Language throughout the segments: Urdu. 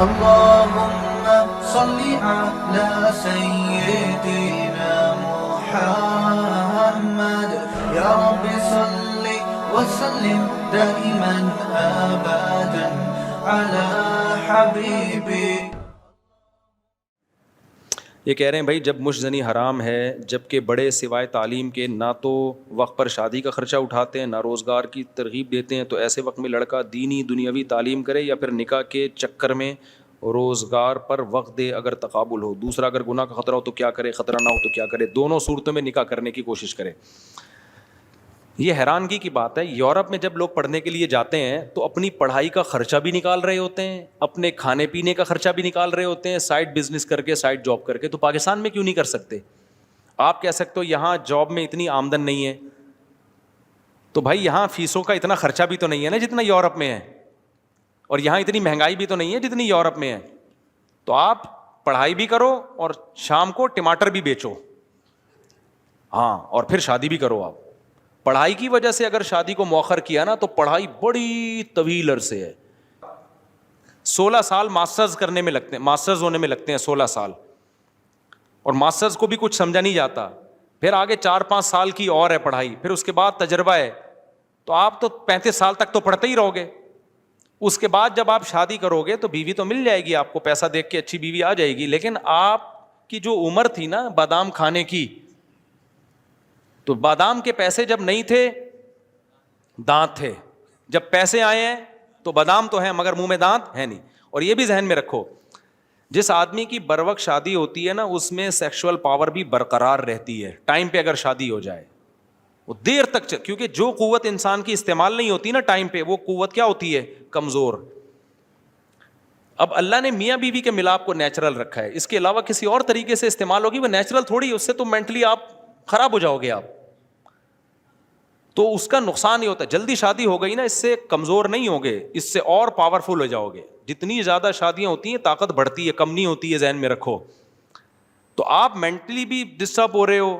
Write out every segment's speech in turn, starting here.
اللهم صل على سيدنا محمد يا رب صل وسلم دائما ابدا على حبيبي. یہ کہہ رہے ہیں بھائی جب مشت زنی حرام ہے جبکہ بڑے سوائے تعلیم کے نہ تو وقت پر شادی کا خرچہ اٹھاتے ہیں نہ روزگار کی ترغیب دیتے ہیں، تو ایسے وقت میں لڑکا دینی دنیاوی تعلیم کرے یا پھر نکاح کے چکر میں روزگار پر وقت دے اگر تقابل ہو؟ دوسرا اگر گناہ کا خطرہ ہو تو کیا کرے، خطرہ نہ ہو تو کیا کرے؟ دونوں صورتوں میں نکاح کرنے کی کوشش کرے. یہ حیرانگی کی بات ہے، یورپ میں جب لوگ پڑھنے کے لیے جاتے ہیں تو اپنی پڑھائی کا خرچہ بھی نکال رہے ہوتے ہیں، اپنے کھانے پینے کا خرچہ بھی نکال رہے ہوتے ہیں، سائڈ بزنس کر کے، سائڈ جاب کر کے. تو پاکستان میں کیوں نہیں کر سکتے؟ آپ کہہ سکتے ہو یہاں جاب میں اتنی آمدن نہیں ہے، تو بھائی یہاں فیسوں کا اتنا خرچہ بھی تو نہیں ہے نا جتنا یورپ میں ہے، اور یہاں اتنی مہنگائی بھی تو نہیں ہے جتنی یورپ میں ہے. تو آپ پڑھائی بھی کرو اور شام کو ٹماٹر بھی بیچو، ہاں، اور پھر شادی بھی کرو. آپ پڑھائی کی وجہ سے اگر شادی کو مؤخر کیا نا تو پڑھائی بڑی طویل عرصے ہے، 16 سال ماسٹرز کرنے میں لگتے ہیں، ماسٹرز ہونے میں لگتے ہیں 16 سال، اور ماسٹرز کو بھی کچھ سمجھا نہیں جاتا. پھر آگے 4-5 سال کی اور ہے پڑھائی، پھر اس کے بعد تجربہ ہے. تو آپ تو 35 سال تک تو پڑھتے ہی رہو گے. اس کے بعد جب آپ شادی کرو گے تو بیوی تو مل جائے گی آپ کو، پیسہ دیکھ کے اچھی بیوی آ جائے گی، لیکن آپ کی جو عمر تھی نا بادام کھانے کی، تو بادام کے پیسے جب نہیں تھے دانت تھے، جب پیسے آئے ہیں تو بادام تو ہیں مگر منہ میں دانت ہے نہیں. اور یہ بھی ذہن میں رکھو، جس آدمی کی بروقت شادی ہوتی ہے نا اس میں سیکشول پاور بھی برقرار رہتی ہے. ٹائم پہ اگر شادی ہو جائے وہ دیر تک کیونکہ جو قوت انسان کی استعمال نہیں ہوتی نا ٹائم پہ، وہ قوت کیا ہوتی ہے؟ کمزور. اب اللہ نے میاں بیوی کے ملاپ کو نیچرل رکھا ہے، اس کے علاوہ کسی اور طریقے سے استعمال ہوگی وہ نیچرل تھوڑی، اس سے تو مینٹلی آپ خراب ہو جاؤ گے آپ، تو اس کا نقصان ہی ہوتا ہے. جلدی شادی ہو گئی نا، اس سے کمزور نہیں ہوگے، اس سے اور پاورفل ہو جاؤ گے. جتنی زیادہ شادیاں ہوتی ہیں طاقت بڑھتی ہے، کم نہیں ہوتی ہے، ذہن میں رکھو. تو آپ مینٹلی بھی ڈسٹرب ہو رہے ہو.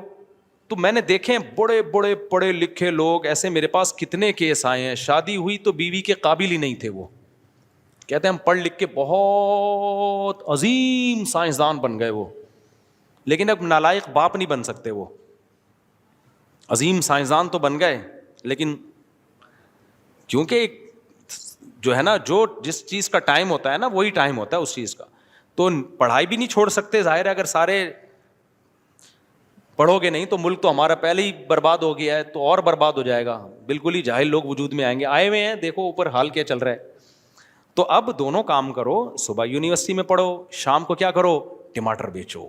تو میں نے دیکھے بڑے بڑے پڑھے لکھے لوگ ایسے، میرے پاس کتنے کیس آئے ہیں، شادی ہوئی تو بیوی کے قابل ہی نہیں تھے. وہ کہتے ہیں ہم پڑھ لکھ کے بہت عظیم سائنسدان بن گئے وہ، لیکن اب نالائق باپ نہیں بن سکتے. وہ عظیم سائنسدان تو بن گئے لیکن کیونکہ جو ہے نا، جو جس چیز کا ٹائم ہوتا ہے نا وہی ٹائم ہوتا ہے اس چیز کا. تو پڑھائی بھی نہیں چھوڑ سکتے، ظاہر ہے اگر سارے پڑھو گے نہیں تو ملک تو ہمارا پہلے ہی برباد ہو گیا ہے، تو اور برباد ہو جائے گا. بالکل ہی جاہل لوگ وجود میں آئیں گے، آئے ہوئے ہیں، دیکھو اوپر حال کیا چل رہا ہے. تو اب دونوں کام کرو، صبح یونیورسٹی میں پڑھو، شام کو کیا کرو؟ ٹماٹر بیچو.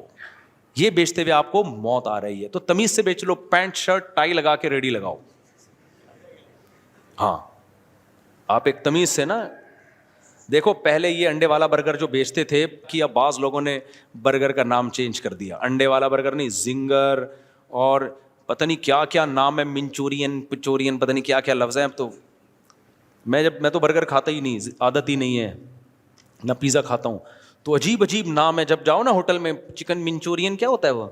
یہ بیچتے ہوئے آپ کو موت آ رہی ہے تو تمیز سے بیچ لو، پینٹ شرٹ ٹائی لگا کے ریڈی لگاؤ. ہاں آپ ایک تمیز سے نا، دیکھو پہلے یہ انڈے والا برگر جو بیچتے تھے کہ اب بعض لوگوں نے برگر کا نام چینج کر دیا، انڈے والا برگر نہیں، زنگر اور پتہ نہیں کیا کیا نام ہے، منچورین پچورین، پتہ نہیں کیا کیا لفظ ہیں. اب تو میں تو برگر کھاتا ہی نہیں، عادت ہی نہیں ہے، نہ پیزا کھاتا ہوں. تو عجیب عجیب نام ہے، جب جاؤ نا ہوٹل میں، چکن منچورین کیا ہوتا ہے وہ،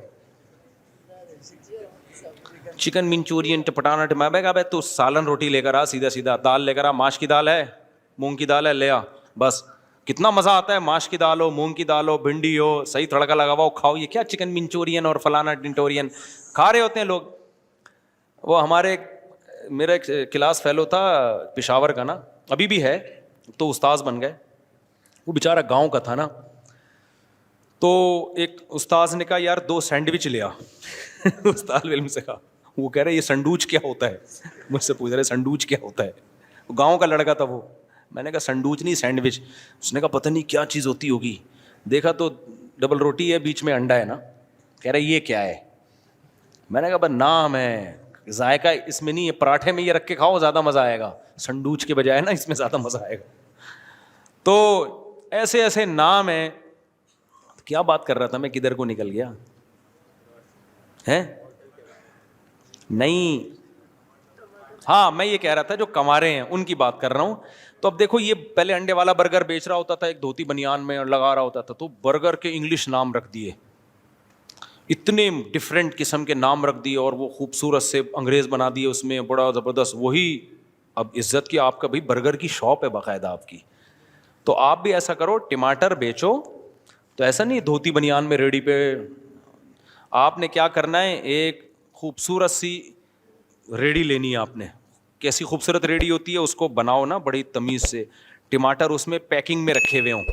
چکن منچورین ٹپٹانا ٹمابے کا، تو سالن روٹی لے کر آ، سیدھا سیدھا دال لے کر آ، ماش کی دال ہے، مونگ کی دال ہے، لے آ بس. کتنا مزہ آتا ہے، ماش کی دال ہو، مونگ کی دال ہو، بھنڈی ہو، صحیح تڑکا لگا ہوا ہو، کھاؤ. یہ کیا چکن منچورین اور فلانا ٹنٹورین کھا رہے ہوتے ہیں لوگ. وہ ہمارے میرا ایک کلاس فیلو تھا پشاور کا نا، ابھی بھی ہے، تو استاذ بن گئے. وہ بیچارہ گاؤں کا تھا نا، تو ایک استاذ نے کہا یار 2 سینڈوچ لیا. استاد علم سے کہا، وہ کہہ رہے یہ سنڈوچ کیا ہوتا ہے، مجھ سے پوچھ رہے سنڈوچ کیا ہوتا ہے. گاؤں کا لڑکا تھا وہ. میں نے کہا سنڈوچ نہیں سینڈوچ. اس نے کہا پتہ نہیں کیا چیز ہوتی ہوگی. دیکھا تو ڈبل روٹی ہے، بیچ میں انڈا ہے نا. کہہ رہے یہ کیا ہے. میں نے کہا بس نام ہے، ذائقہ اس میں نہیں ہے، پراٹھے میں یہ رکھ کے کھاؤ زیادہ مزہ آئے گا، سنڈوچ کے بجائے نا اس میں زیادہ مزہ آئے گا. تو ایسے ایسے نام ہیں. کیا بات کر رہا تھا میں، کدھر کو نکل گیا ہے. نہیں، ہاں میں یہ کہہ رہا تھا جو کمارے ہیں ان کی بات کر رہا ہوں. تو اب دیکھو یہ پہلے انڈے والا برگر بیچ رہا ہوتا تھا ایک دھوتی بنیان میں اور لگا رہا ہوتا تھا، تو برگر کے انگلش نام رکھ دیے، اتنے ڈفرینٹ قسم کے نام رکھ دیے، اور وہ خوبصورت سے انگریز بنا دیے اس میں، بڑا زبردست. وہی اب عزت کی آپ کا بھائی برگر کی شاپ ہے باقاعدہ آپ کی. تو آپ بھی ایسا کرو, ٹماٹر بیچو تو ایسا نہیں دھوتی بنیان میں ریڑی پہ. آپ نے کیا کرنا ہے, ایک خوبصورت سی ریڑی لینی ہے آپ نے. کیسی خوبصورت ریڑی ہوتی ہے, اس کو بناؤ نا بڑی تمیز سے, ٹماٹر اس میں پیکنگ میں رکھے ہوئے ہوں,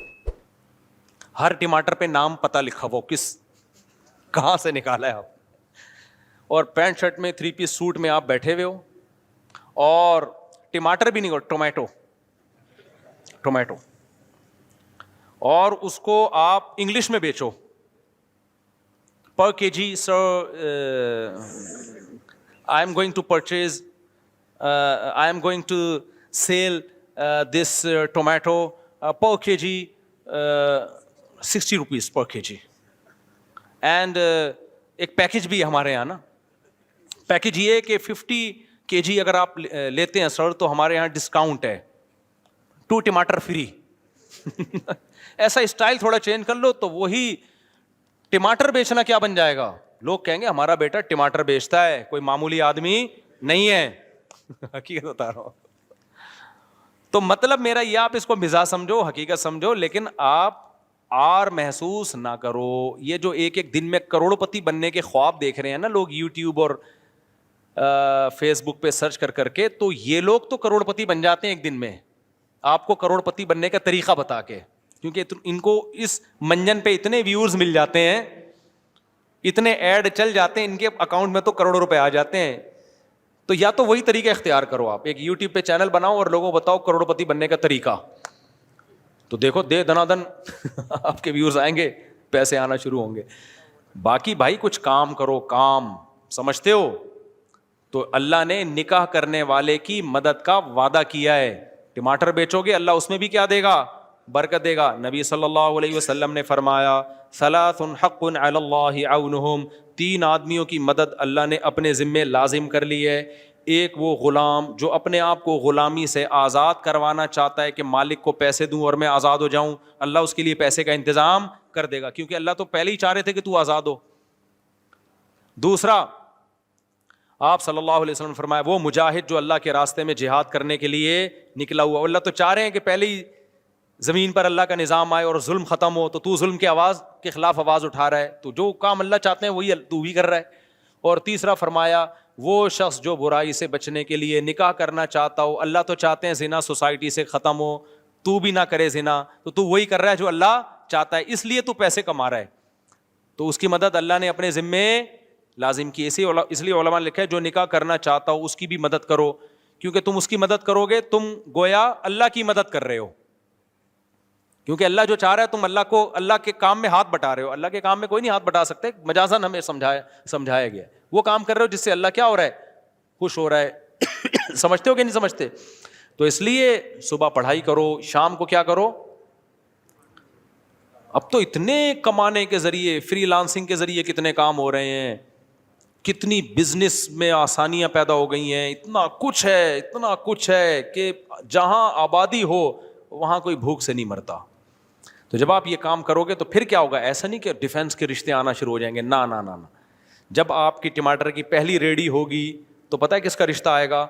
ہر ٹماٹر پہ نام پتہ لکھا ہو, کس کہاں سے نکالا ہے آپ, اور پینٹ شرٹ میں 3 پیس سوٹ میں آپ بیٹھے ہوئے ہو, اور ٹماٹر بھی نہیں ہو, ٹومیٹو, اور اس کو آپ انگلش میں بیچو per K G. Sir I am going to purchase, I am going to sell this tomato per K G 60 rupees per K G. And ایک پیکج بھی ہے ہمارے یہاں نا, پیکج یہ ہے کہ 50 kg اگر آپ لیتے ہیں سر تو ہمارے یہاں ڈسکاؤنٹ ہے, 2 ٹماٹر فری. ایسا اسٹائل تھوڑا چینج کر لو تو وہی ٹماٹر بیچنا کیا بن جائے گا, لوگ کہیں گے ہمارا بیٹا ٹماٹر بیچتا ہے, کوئی معمولی آدمی نہیں ہے. حقیقت بتا رہا ہوں. تو مطلب میرا یہ, آپ اس کو مزاح سمجھو, حقیقت سمجھو, لیکن آپ آر محسوس نہ کرو. یہ جو ایک دن میں کروڑ پتی بننے کے خواب دیکھ رہے ہیں نا لوگ یوٹیوب اور فیس بک پہ سرچ کر کے, تو یہ لوگ تو کروڑ پتی بن جاتے ہیں ایک دن میں, آپ کو کروڑ پتی بننے کا طریقہ بتا کے, کیونکہ ان کو اس منجن پہ اتنے ویورز مل جاتے ہیں, اتنے ایڈ چل جاتے ہیں ان کے اکاؤنٹ میں, تو کروڑوں روپے آ جاتے ہیں. تو یا تو وہی طریقہ اختیار کرو, آپ ایک یوٹیوب پہ چینل بناؤ اور لوگوں بتاؤ کروڑ پتی بننے کا طریقہ, تو دیکھو دے دنا دن آپ کے ویورز آئیں گے, پیسے آنا شروع ہوں گے. باقی بھائی کچھ کام کرو, کام سمجھتے ہو, تو اللہ نے نکاح کرنے والے کی مدد کا وعدہ کیا ہے. ٹماٹر بیچو گے اللہ اس میں بھی کیا دے گا, برکت دے گا. نبی صلی اللہ علیہ وسلم نے فرمایا ثلاث حق علی اللہ عونہم, 3 آدمیوں کی مدد اللہ نے اپنے ذمے لازم کر لی ہے. ایک وہ غلام جو اپنے آپ کو غلامی سے آزاد کروانا چاہتا ہے کہ مالک کو پیسے دوں اور میں آزاد ہو جاؤں, اللہ اس کے لیے پیسے کا انتظام کر دے گا, کیونکہ اللہ تو پہلے ہی چاہ رہے تھے کہ تو آزاد ہو. دوسرا, آپ صلی اللہ علیہ وسلم نے فرمایا وہ مجاہد جو اللہ کے راستے میں جہاد کرنے کے لیے نکلا ہوا, اللہ تو چاہ رہے ہیں کہ پہلے ہی زمین پر اللہ کا نظام آئے اور ظلم ختم ہو, تو ظلم کی آواز کے خلاف آواز اٹھا رہا ہے, تو جو کام اللہ چاہتے ہیں وہی تو بھی کر رہا ہے. اور تیسرا فرمایا وہ شخص جو برائی سے بچنے کے لیے نکاح کرنا چاہتا ہو, اللہ تو چاہتے ہیں زنا سوسائٹی سے ختم ہو, تو بھی نہ کرے زنا, تو وہی کر رہا ہے جو اللہ چاہتا ہے, اس لیے تو پیسے کما رہا ہے, تو اس کی مدد اللہ نے اپنے ذمے لازم کی. اس لیے علماء نے لکھا ہے جو نکاح کرنا چاہتا ہو اس کی بھی مدد کرو, کیونکہ تم اس کی مدد کرو گے تم گویا اللہ کی مدد کر رہے ہو, کیونکہ اللہ جو چاہ رہا ہے تم اللہ کے کام میں ہاتھ بٹا رہے ہو. اللہ کے کام میں کوئی نہیں ہاتھ بٹا سکتے, مجازاً ہمیں سمجھایا گیا, وہ کام کر رہے ہو جس سے اللہ کیا ہو رہا ہے, خوش ہو رہا ہے. سمجھتے ہو کہ نہیں سمجھتے؟ تو اس لیے صبح پڑھائی کرو, شام کو کیا کرو. اب تو اتنے کمانے کے ذریعے, فری لانسنگ کے ذریعے کتنے کام ہو رہے ہیں, کتنی بزنس میں آسانیاں پیدا ہو گئی ہیں, اتنا کچھ ہے کہ جہاں آبادی ہو وہاں کوئی بھوک سے نہیں مرتا. تو جب آپ یہ کام کرو گے تو پھر کیا ہوگا, ایسا نہیں کہ ڈیفینس کے رشتے آنا شروع ہو جائیں گے, نہ نہ نہ. جب آپ کی ٹماٹر کی پہلی ریڈی ہوگی تو پتہ ہے کس کا رشتہ آئے گا,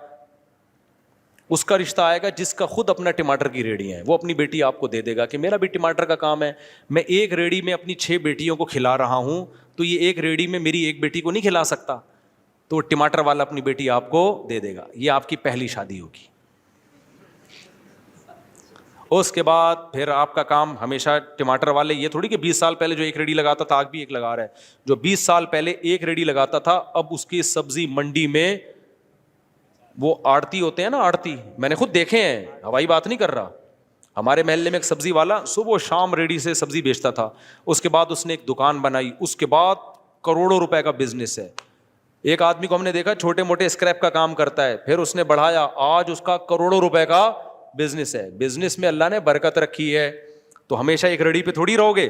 اس کا رشتہ آئے گا جس کا خود اپنا ٹماٹر کی ریڈی ہے, وہ اپنی بیٹی آپ کو دے دے گا کہ میرا بھی ٹماٹر کا کام ہے, میں ایک ریڈی میں اپنی 6 بیٹیوں کو کھلا رہا ہوں, تو یہ ایک ریڈی میں میری ایک بیٹی کو نہیں کھلا سکتا, تو وہ ٹماٹر والا اپنی بیٹی آپ کو دے دے گا. یہ آپ کی پہلی شادی ہوگی. اس کے بعد پھر آپ کا کام ہمیشہ ٹماٹر والے, یہ تھوڑی کہ 20 سال پہلے جو ایک ریڈی لگاتا تھا آج بھی ایک لگا رہا ہے, جو 20 سال پہلے ایک ریڈی لگاتا تھا اب اس کی سبزی منڈی میں, وہ آڑتی ہوتے ہیں نا, آڑتی میں نے خود دیکھے ہیں, ہوائی بات نہیں کر رہا. ہمارے محلے میں ایک سبزی والا صبح و شام ریڈی سے سبزی بیچتا تھا, اس کے بعد اس نے ایک دکان بنائی, اس کے بعد کروڑوں روپے کا بزنس ہے. ایک آدمی کو ہم نے دیکھا چھوٹے موٹے اسکریپ کا کام کرتا ہے, پھر اس نے بڑھایا, آج اس کا کروڑوں روپے کا بزنس ہے. بزنس میں اللہ نے برکت رکھی ہے. تو ہمیشہ ایک ریڈی پہ تھوڑی رہو گے,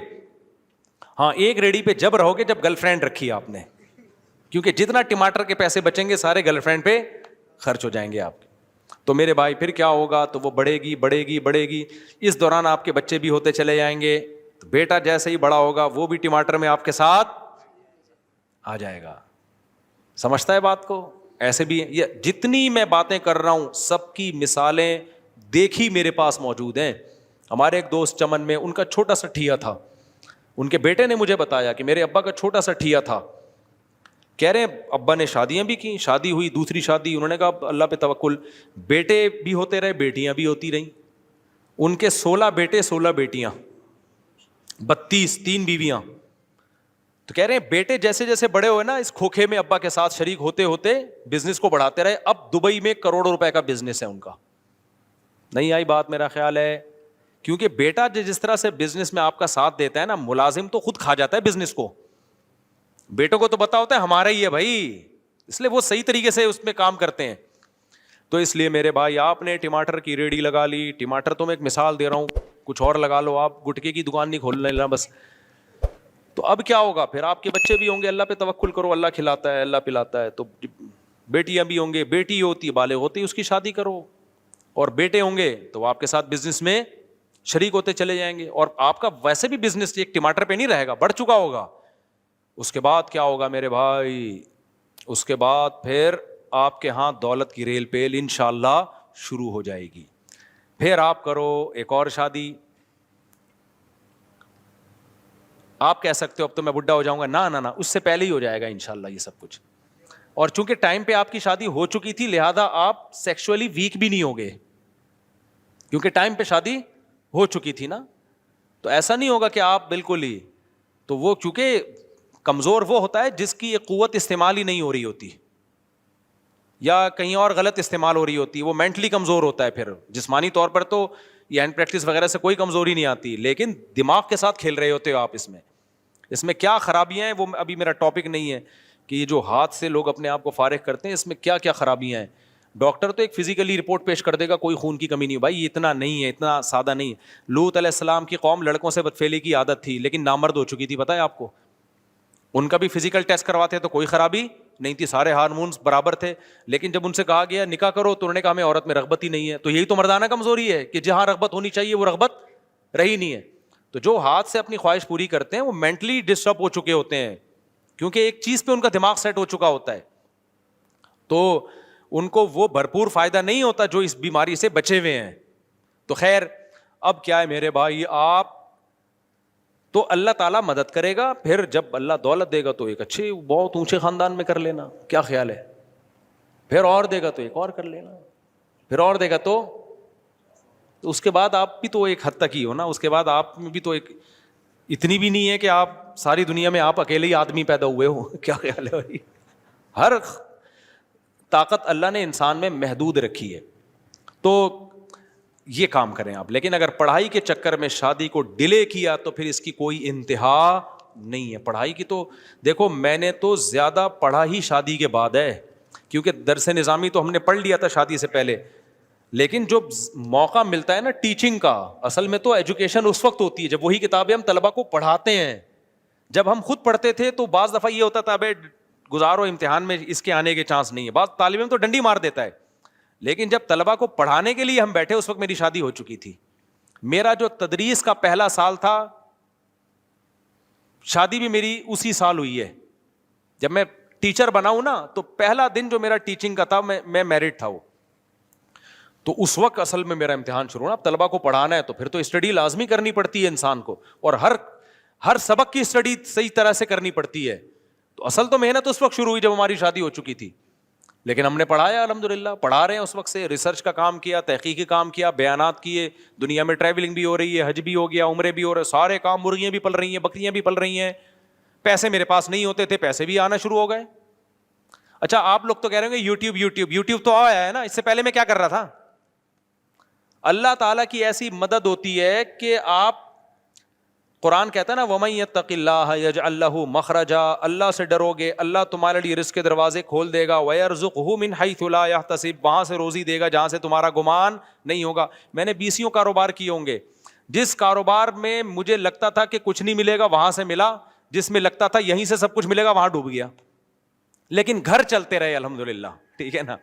ہاں ایک ریڈی پہ جب رہو گے جب گرل فرینڈ رکھی ہے آپ نے, کیونکہ جتنا ٹماٹر کے پیسے بچیں گے سارے گرل فرینڈ پہ خرچ ہو جائیں گے آپ کے. تو میرے بھائی پھر کیا ہوگا, تو وہ بڑھے گی. اس دوران آپ کے بچے بھی ہوتے چلے جائیں گے, تو بیٹا جیسے ہی بڑا ہوگا وہ بھی ٹماٹر میں آپ کے ساتھ آ جائے گا. سمجھتا ہے بات کو؟ ایسے بھی یہ جتنی میں باتیں کر رہا ہوں سب کی مثالیں دیکھی میرے پاس موجود ہیں. ہمارے ایک دوست چمن میں، ان کا چھوٹا سا ٹھیا تھا، ان کے بیٹے نے مجھے بتایا کہ میرے ابا کا چھوٹا سا ٹھیا تھا. کہہ رہے ہیں ابا نے شادیاں بھی کی، شادی ہوئی، دوسری شادی، انہوں نے کہا اللہ پہ توکل، بیٹے بھی ہوتے رہے، بیٹیاں بھی ہوتی رہیں. ان کے 16 بیٹے 16 بیٹیاں، 32، 3 بیویاں. تو کہہ رہے ہیں بیٹے جیسے جیسے بڑے ہوئے نا، اس کھوکھے میں ابا کے ساتھ شریک ہوتے ہوتے بزنس کو بڑھاتے رہے. اب دبئی میں کروڑوں روپے کا بزنس ہے ان کا. نہیں آئی بات میرا خیال ہے؟ کیونکہ بیٹا جس طرح سے بزنس میں آپ کا ساتھ دیتا ہے نا، ملازم تو خود کھا جاتا ہے بزنس کو، بیٹوں کو تو پتا ہوتا ہے ہمارا ہی ہے بھائی، اس لیے وہ صحیح طریقے سے اس میں کام کرتے ہیں. تو اس لیے میرے بھائی آپ نے ٹماٹر کی ریڑھی لگا لی، ٹماٹر تو میں ایک مثال دے رہا ہوں، کچھ اور لگا لو، آپ گٹکے کی دکان نہیں کھولنے لینا بس. تو اب کیا ہوگا پھر؟ آپ کے بچے بھی ہوں گے، اللہ پہ توکل کرو، اللہ کھلاتا ہے، اللہ پلاتا ہے. تو بیٹیاں بھی ہوں گے، بیٹی ہوتی بالغ ہوتی اس کی شادی کرو، اور بیٹے ہوں گے تو وہ آپ کے ساتھ بزنس میں شریک ہوتے چلے جائیں گے. اور آپ کا ویسے بھی بزنس ایک ٹماٹر پہ نہیں رہے گا، بڑھ چکا ہوگا. اس کے بعد کیا ہوگا میرے بھائی؟ اس کے بعد پھر آپ کے ہاں دولت کی ریل پیل انشاءاللہ شروع ہو جائے گی. پھر آپ کرو ایک اور شادی. آپ کہہ سکتے ہو اب تو میں بڈھا ہو جاؤں گا، نہ اس سے پہلے ہی ہو جائے گا انشاءاللہ یہ سب کچھ. اور چونکہ ٹائم پہ آپ کی شادی ہو چکی تھی، لہذا آپ سیکشولی ویک بھی نہیں ہوگے، کیونکہ ٹائم پہ شادی ہو چکی تھی نا. تو ایسا نہیں ہوگا کہ آپ بالکل ہی، تو وہ چونکہ کمزور وہ ہوتا ہے جس کی یہ قوت استعمال ہی نہیں ہو رہی ہوتی، یا کہیں اور غلط استعمال ہو رہی ہوتی، وہ مینٹلی کمزور ہوتا ہے. پھر جسمانی طور پر تو یہ ہینڈ پریکٹس وغیرہ سے کوئی کمزوری نہیں آتی، لیکن دماغ کے ساتھ کھیل رہے ہوتے ہو آپ. اس میں کیا خرابیاں ہیں وہ ابھی میرا ٹاپک نہیں ہے، کہ یہ جو ہاتھ سے لوگ اپنے آپ کو فارغ کرتے ہیں اس میں کیا کیا خرابیاں ہیں. ڈاکٹر تو ایک فزیکلی رپورٹ پیش کر دے گا، کوئی خون کی کمی نہیں. بھائی اتنا نہیں ہے، اتنا سادہ نہیں. لوط علیہ السلام کی قوم لڑکوں سے بدفعلی کی عادت تھی، لیکن نامرد ہو چکی تھی، پتہ ہے آپ کو. ان کا بھی فزیکل ٹیسٹ کرواتے تو کوئی خرابی نہیں تھی، سارے ہارمونز برابر تھے. لیکن جب ان سے کہا گیا نکاح کرو تو انہوں نے کہا ہمیں عورت میں رغبت ہی نہیں ہے. تو یہی تو مردانہ کمزوری ہے کہ جہاں رغبت ہونی چاہیے وہ رغبت رہی نہیں ہے. تو جو ہاتھ سے اپنی خواہش پوری کرتے ہیں وہ مینٹلی ڈسٹرب ہو چکے ہوتے ہیں، کیونکہ ایک چیز پہ ان کا دماغ سیٹ ہو چکا ہوتا ہے. تو ان کو وہ بھرپور فائدہ نہیں ہوتا جو اس بیماری سے بچے ہوئے ہیں. تو خیر اب کیا ہے میرے بھائی، آپ تو اللہ تعالیٰ مدد کرے گا. پھر جب اللہ دولت دے گا تو ایک اچھے بہت اونچے خاندان میں کر لینا، کیا خیال ہے؟ پھر اور دے گا تو ایک اور کر لینا، پھر اور دے گا تو اس کے بعد آپ بھی تو ایک حد تک ہی ہو نا. اس کے بعد آپ میں بھی تو ایک اتنی بھی نہیں ہے کہ آپ ساری دنیا میں آپ اکیلے ہی آدمی پیدا ہوئے ہو. کیا خیال ہے بھائی؟ ہر طاقت اللہ نے انسان میں محدود رکھی ہے. تو یہ کام کریں آپ. لیکن اگر پڑھائی کے چکر میں شادی کو ڈیلے کیا تو پھر اس کی کوئی انتہا نہیں ہے. پڑھائی کی تو دیکھو، میں نے تو زیادہ پڑھا ہی شادی کے بعد ہے، کیونکہ درس نظامی تو ہم نے پڑھ لیا تھا شادی سے پہلے. لیکن جو موقع ملتا ہے نا ٹیچنگ کا، اصل میں تو ایجوکیشن اس وقت ہوتی ہے جب وہی کتابیں ہم طلبہ کو پڑھاتے ہیں. جب ہم خود پڑھتے تھے تو بعض دفعہ یہ ہوتا تھا ابے گزارو امتحان میں اس کے آنے کے چانس نہیں ہے. بعض طالب علم تو ڈنڈی مار دیتا ہے. لیکن جب طلبہ کو پڑھانے کے لیے ہم بیٹھے اس وقت میری شادی ہو چکی تھی. میرا جو تدریس کا پہلا سال تھا، شادی بھی میری اسی سال ہوئی ہے. جب میں ٹیچر بنا ہوں نا تو پہلا دن جو میرا ٹیچنگ کا تھا میں میرٹ تھا وہ. تو اس وقت اصل میں میرا امتحان شروع ہونا. اب طلبہ کو پڑھانا ہے تو پھر تو اسٹڈی لازمی کرنی پڑتی ہے انسان کو، اور ہر سبق کی اسٹڈی صحیح طرح سے کرنی پڑتی ہے. تو اصل تو محنت اس وقت شروع ہوئی جب ہماری شادی ہو چکی تھی. لیکن ہم نے پڑھایا الحمدللہ، پڑھا رہے ہیں اس وقت سے. ریسرچ کا کام کیا، تحقیقی کام کیا، بیانات کیے. دنیا میں ٹریولنگ بھی ہو رہی ہے، حج بھی ہو گیا، عمرے بھی ہو رہے، سارے کام. مرغیاں بھی پل رہی ہیں، بکریاں بھی پل رہی ہیں. پیسے میرے پاس نہیں ہوتے تھے، پیسے بھی آنا شروع ہو گئے. اچھا آپ لوگ تو کہہ رہے ہوں گے یوٹیوب تو آیا ہے نا، اس سے پہلے میں کیا کر رہا تھا؟ اللہ تعالیٰ کی ایسی مدد ہوتی ہے کہ آپ، قرآن کہتا ہے نا وَمَن يَتَّقِ اللَّهَ يَجْعَل لَّهُ مَخْرَجًا، اللہ سے ڈرو گے اللہ تمہارے لیے رزق کے دروازے کھول دے گا. وَيَرْزُقْهُ مِنْ حَيْثُ لَا يَحْتَسِبُ، وہاں سے روزی دے گا جہاں سے تمہارا گمان نہیں ہوگا. میں نے 20 کاروبار کیے ہوں گے. جس کاروبار میں مجھے لگتا تھا کہ کچھ نہیں ملے گا وہاں سے ملا، جس میں لگتا تھا یہیں سے سب کچھ ملے گا وہاں ڈوب گیا. لیکن گھر چلتے رہے الحمدللہ. ٹھیک ہے نا،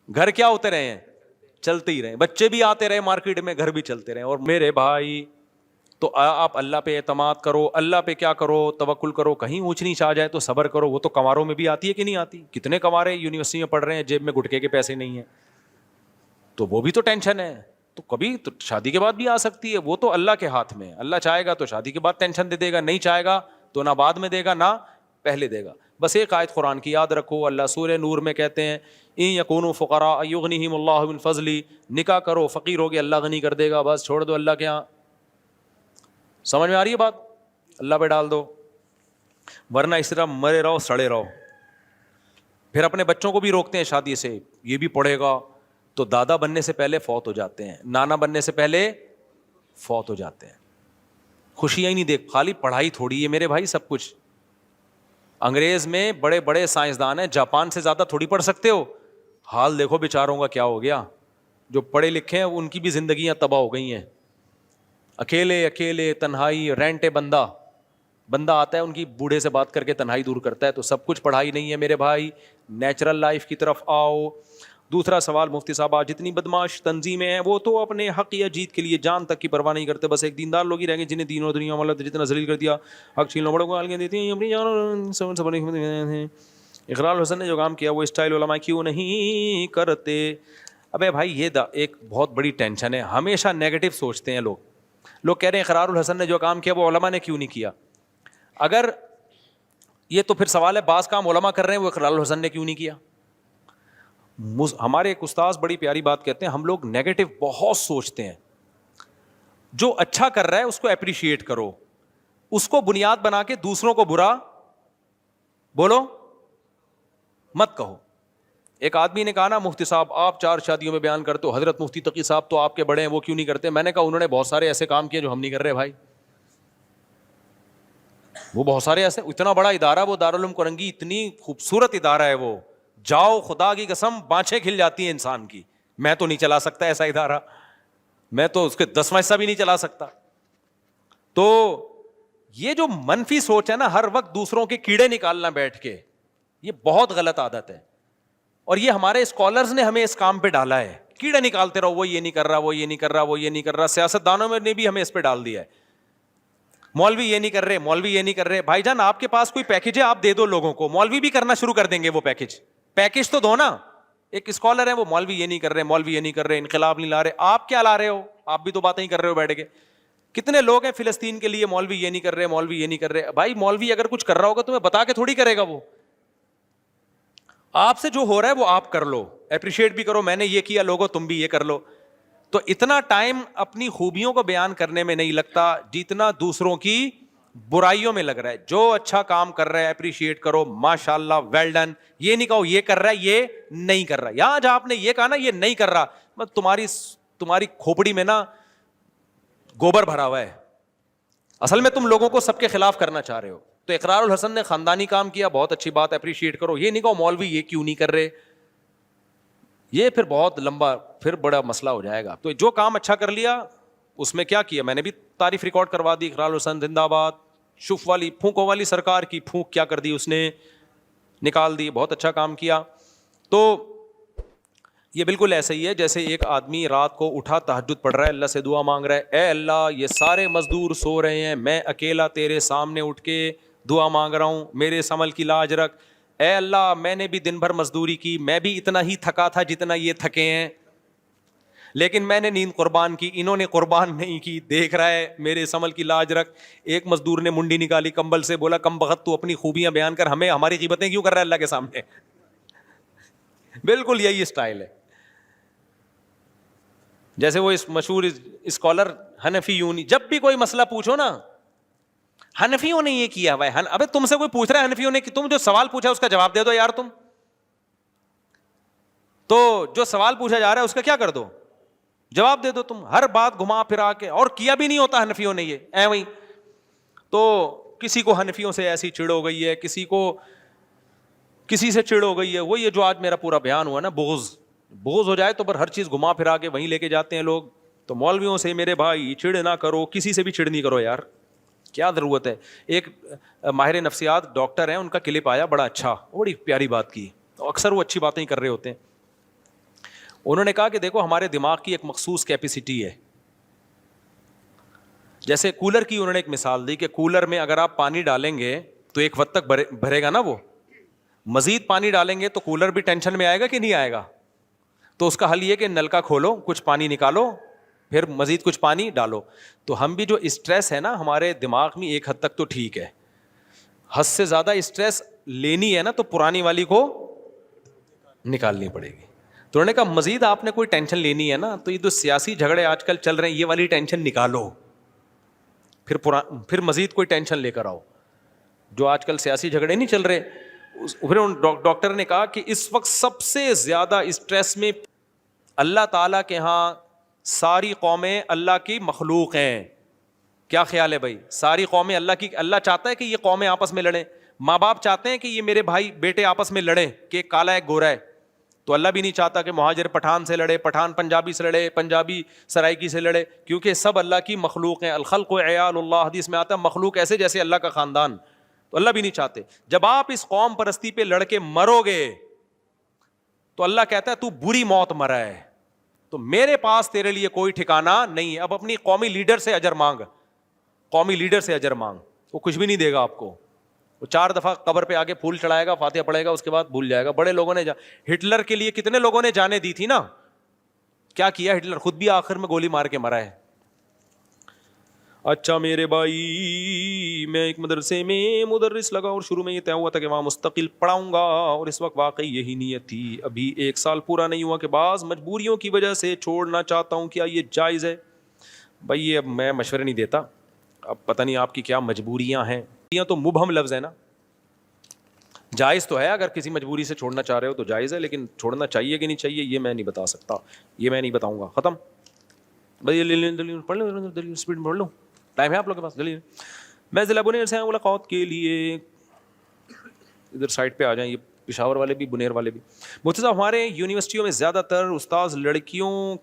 گھر کیا ہوتے رہے ہیں؟ چلتے ہی رہے. بچے بھی آتے رہے مارکیٹ میں، گھر بھی چلتے رہے. اور میرے بھائی تو آپ اللہ پہ اعتماد کرو، اللہ پہ کیا کرو، توکل کرو. کہیں اونچ نیچ آ جائے تو صبر کرو. وہ تو کنواروں میں بھی آتی ہے کہ نہیں آتی؟ کتنے کنوارے یونیورسٹی میں پڑھ رہے ہیں، جیب میں گٹکے کے پیسے نہیں ہیں، تو وہ بھی تو ٹینشن ہے. تو کبھی تو شادی کے بعد بھی آ سکتی ہے, وہ تو اللہ کے ہاتھ میں ہے. اللہ چاہے گا تو شادی کے بعد ٹینشن دے گا, نہیں چاہے گا تو نہ بعد میں دے گا نہ پہلے دے گا. بس ایک آیت قرآن کی یاد رکھو, اللہ سورہ نور میں کہتے ہیں ان یکونوا فقراء یغنیہم اللہ من فضلہ, نکاح کرو فقیر ہو گے اللہ غنی کر دے گا, بس چھوڑ دو اللہ کے یہاں. سمجھ میں آ رہی ہے بات؟ اللہ پہ ڈال دو, ورنہ اس طرح مرے رہو سڑے رہو. پھر اپنے بچوں کو بھی روکتے ہیں شادی سے, یہ بھی پڑھے گا, تو دادا بننے سے پہلے فوت ہو جاتے ہیں, نانا بننے سے پہلے فوت ہو جاتے ہیں. خوشیاں ہی نہیں دیکھ, خالی پڑھائی تھوڑی ہے میرے بھائی سب کچھ. انگریز میں بڑے بڑے سائنسدان ہیں, جاپان سے زیادہ تھوڑی پڑھ سکتے ہو. حال دیکھو بیچاروں کا کیا ہو گیا, جو پڑھے لکھے ہیں ان کی بھی زندگیاں تباہ ہو گئی ہیں. اکیلے تنہائی, رینٹے بندہ آتا ہے ان کی بوڑھے سے بات کر کے تنہائی دور کرتا ہے. تو سب کچھ پڑھائی نہیں ہے میرے بھائی, نیچرل لائف کی طرف آؤ. دوسرا سوال مفتی صاحب, جتنی بدماش تنظیمیں ہیں وہ تو اپنے حق یا جیت کے لیے جان تک کی پرواہ نہیں کرتے, بس ایک دیندار لوگ ہی رہیں گے جنہیں دین اور دنیا والا جتنا ذلیل کر دیا, حق چھیننے والوں کو گالیاں دیتی ہیں اپنی جان. اقرار الحسن نے جو کام کیا وہ اسٹائل علماء کیوں نہیں کرتے؟ ابے بھائی یہ ایک بہت بڑی ٹینشن ہے, ہمیشہ نیگیٹو سوچتے ہیں لوگ. لوگ کہہ رہے ہیں اقرار الحسن نے جو کام کیا وہ علماء نے کیوں نہیں کیا. اگر یہ تو پھر سوال ہے بعض کام علماء کر رہے ہیں وہ اقرار الحسن نے کیوں نہیں کیا. ہمارے ایک استاذ بڑی پیاری بات کہتے ہیں, ہم لوگ نیگیٹو بہت سوچتے ہیں. جو اچھا کر رہا ہے اس کو اپریشیٹ کرو, اس کو بنیاد بنا کے دوسروں کو برا بولو مت کہو. ایک آدمی نے کہا نا مفتی صاحب آپ 4 شادیوں میں بیان کرتے ہو, حضرت مفتی تقی صاحب تو آپ کے بڑے ہیں وہ کیوں نہیں کرتے؟ میں نے کہا انہوں نے بہت سارے ایسے کام کیے جو ہم نہیں کر رہے بھائی. وہ بہت سارے ایسے, اتنا بڑا ادارہ وہ دارالعلوم کرنگی, اتنی خوبصورت ادارہ ہے وہ, جاؤ خدا کی قسم بانچیں کھل جاتی ہیں انسان کی. میں تو نہیں چلا سکتا ایسا ادارہ, میں تو اس کے 10واں حصہ بھی نہیں چلا سکتا. تو یہ جو منفی سوچ ہے نا, ہر وقت دوسروں کے کیڑے نکالنا بیٹھ کے, یہ بہت غلط عادت ہے. اور یہ ہمارے اسکالرز نے ہمیں اس کام پہ ڈالا ہے, کیڑے نکالتے رہو, وہ یہ نہیں کر رہا, وہ یہ نہیں کر رہا, وہ یہ نہیں کر رہا. سیاستدانوں نے بھی ہمیں اس پہ ڈال دیا ہے, مولوی یہ نہیں کر رہے, مولوی یہ نہیں کر رہے. بھائی جان آپ کے پاس کوئی پیکج ہے آپ دے دو لوگوں کو, مولوی بھی کرنا شروع کر دیں گے. وہ پیکج تو دو نا. ایک اسکالر ہے وہ مولوی یہ نہیں کر رہے, مولوی یہ نہیں کر رہے, انقلاب نہیں لا رہے. آپ کیا لا رہے ہو؟ آپ بھی تو باتیں ہی کر رہے ہو بیٹھ کے. کتنے لوگ ہیں فلسطین کے لیے مولوی یہ نہیں کر رہے, مولوی یہ نہیں کر رہے. بھائی مولوی اگر کچھ کر رہا ہوگا تمہیں بتا کے تھوڑی کرے گا, وہ آپ سے جو ہو رہا ہے وہ آپ کر لو, اپریشیٹ بھی کرو, میں نے یہ کیا لوگوں تم بھی یہ کر لو. تو اتنا ٹائم اپنی خوبیوں کو بیان کرنے میں نہیں لگتا جتنا دوسروں کی برائیوں میں لگ رہا ہے. جو اچھا کام کر رہا ہے اپریشیٹ کرو, ماشاء اللہ ویل ڈن. یہ نہیں کہو یہ کر رہا ہے یہ نہیں کر رہا. یہاں جہاں آپ نے یہ کہا نا یہ نہیں کر رہا, تمہاری کھوپڑی میں نا گوبر بھرا ہوا ہے. اصل میں تم لوگوں کو سب کے خلاف کرنا چاہ رہے ہو. تو اقرار الحسن نے خاندانی کام کیا, بہت اچھی بات, اپریشیٹ کرو. یہ نہیں کہو مولوی یہ کیوں نہیں کر رہے, یہ پھر بہت لمبا پھر بڑا مسئلہ ہو جائے گا. تو جو کام اچھا کر لیا اس میں کیا کیا, میں نے بھی تعریف ریکارڈ کروا دی. اقرار الحسن زندہ باد. شف والی پھونکوں والی سرکار کی پھونک کیا کر دی اس نے, نکال دی, بہت اچھا کام کیا. تو یہ بالکل ایسا ہی ہے جیسے ایک آدمی رات کو اٹھا تہجد پڑھ رہا ہے, اللہ سے دعا مانگ رہا ہے, اے اللہ یہ سارے مزدور سو رہے ہیں, میں اکیلا تیرے سامنے اٹھ کے دعا مانگ رہا ہوں, میرے اس عمل کی لاج رکھ. اے اللہ میں نے بھی دن بھر مزدوری کی, میں بھی اتنا ہی تھکا تھا جتنا یہ تھکے ہیں, لیکن میں نے نیند قربان کی, انہوں نے قربان نہیں کی. دیکھ رہا ہے میرے اس عمل کی لاج رکھ. ایک مزدور نے منڈی نکالی کمبل سے, بولا کم بخت تو اپنی خوبیاں بیان کر, ہمیں ہماری غیبتیں کیوں کر رہا ہے اللہ کے سامنے. بالکل یہی اسٹائل ہے. جیسے وہ اس مشہور اسکالر حنفیوں, جب بھی کوئی مسئلہ پوچھو نا, حنفیوں نے یہ کیا ہوا ہے. ابے تم سے کوئی پوچھ رہا ہے حنفیوں نے, کہ تم جو سوال پوچھا اس کا جواب دے دو یار. تم تو جو سوال پوچھا جا رہا ہے اس کا کیا کر دو, جواب دے دو. تم ہر بات گھما پھرا کے, اور کیا بھی نہیں ہوتا حنفیوں نے یہ وہی. تو کسی کو حنفیوں سے ایسی چڑ ہو گئی ہے, کسی کو کسی سے چڑ ہو گئی ہے. وہ یہ جو آج میرا پورا بیان ہوا نا, بغض ہو جائے تو پر ہر چیز گھما پھرا کے وہیں لے کے جاتے ہیں لوگ. تو مولویوں سے میرے بھائی چڑ نہ کرو, کسی سے بھی چڑ نہیں کرو یار, کیا ضرورت ہے. ایک ماہر نفسیات ڈاکٹر ہیں, ان کا کلپ آیا بڑا اچھا, بڑی پیاری بات کی. اکثر وہ اچھی باتیں ہی کر رہے ہوتے ہیں. انہوں نے کہا کہ دیکھو ہمارے دماغ کی ایک مخصوص کیپیسٹی ہے. جیسے کولر کی انہوں نے ایک مثال دی کہ کولر میں اگر آپ پانی ڈالیں گے تو ایک وقت تک بھرے گا نا, وہ مزید پانی ڈالیں گے تو کولر بھی ٹینشن میں آئے گا کہ نہیں آئے گا. تو اس کا حل یہ کہ نل کا کھولو, کچھ پانی نکالو, پھر مزید کچھ پانی ڈالو. تو ہم بھی جو اسٹریس ہے نا ہمارے دماغ میں ایک حد تک تو ٹھیک ہے, حد سے زیادہ اسٹریس لینی ہے نا تو پرانی والی کو نکالنی پڑے گی. تو انہوں نے کہا مزید آپ نے کوئی ٹینشن لینی ہے نا تو یہ جو سیاسی جھگڑے آج کل چل رہے ہیں یہ والی ٹینشن نکالو, پھر مزید کوئی ٹینشن لے کر آؤ. جو آج کل سیاسی جھگڑے نہیں چل رہے, پھر ڈاکٹر نے کہا کہ اس وقت سب سے زیادہ اسٹریس میں اللہ تعالیٰ کے ہاں ساری قومیں اللہ کی مخلوق ہیں. کیا خیال ہے بھائی؟ ساری قومیں اللہ کی, اللہ چاہتا ہے کہ یہ قومیں آپس میں لڑیں؟ ماں باپ چاہتے ہیں کہ یہ میرے بھائی بیٹے آپس میں لڑیں کہ ایک کالا ایک گورا ہے؟ تو اللہ بھی نہیں چاہتا کہ مہاجر پٹھان سے لڑے, پٹھان پنجابی سے لڑے, پنجابی سرائکی سے لڑے, کیونکہ سب اللہ کی مخلوق ہیں. الخلق عیال اللہ, حدیث میں آتا ہے مخلوق ایسے جیسے اللہ کا خاندان. تو اللہ بھی نہیں چاہتے. جب آپ اس قوم پرستی پہ لڑ کے مرو گے تو اللہ کہتا ہے تو بری موت مرا ہے, تو میرے پاس تیرے لیے کوئی ٹھکانہ نہیں ہے. اب اپنی قومی لیڈر سے اجر مانگ, قومی لیڈر سے اجر مانگ, وہ کچھ بھی نہیں دے گا آپ کو. وہ 4 دفعہ قبر پہ آگے پھول چڑھائے گا, فاتحہ پڑھے گا, اس کے بعد بھول جائے گا. بڑے لوگوں نے ہٹلر کے لیے کتنے لوگوں نے جانیں دی تھی نا, کیا کیا ہٹلر؟ خود بھی آخر میں گولی مار کے مرا ہے. اچھا میرے بھائی, میں ایک مدرسے میں مدرس لگا اور شروع میں یہ طے ہوا تھا کہ وہاں مستقل پڑھاؤں گا, اور اس وقت واقعی یہی نیت تھی. ابھی 1 سال پورا نہیں ہوا کہ بعض مجبوریوں کی وجہ سے چھوڑنا چاہتا ہوں. کیا یہ جائز ہے؟ بھائی یہ اب میں مشورے نہیں دیتا, اب پتہ نہیں آپ کی کیا مجبوریاں ہیں. یہ تو مبہم لفظ ہے نا, جائز تو ہے اگر کسی مجبوری سے چھوڑنا چاہ رہے ہو تو جائز ہے, لیکن چھوڑنا چاہیے کہ نہیں چاہیے یہ میں نہیں بتا سکتا, یہ میں نہیں بتاؤں گا. ختم بھائی, پڑھ لو دلیل, اسپیڈ میں پڑھ لو, ٹائم ہے آپ لوگوں کے پاس. دلیل, میں ضلع بنیر سے ملاقات کے لیے, ادھر سائڈ پہ آ جائیں, یہ پشاور والے بھی بنیر والے بھی. مفتی صاحب ہمارے یونیورسٹیوں میں زیادہ تر استاذ لڑکیوں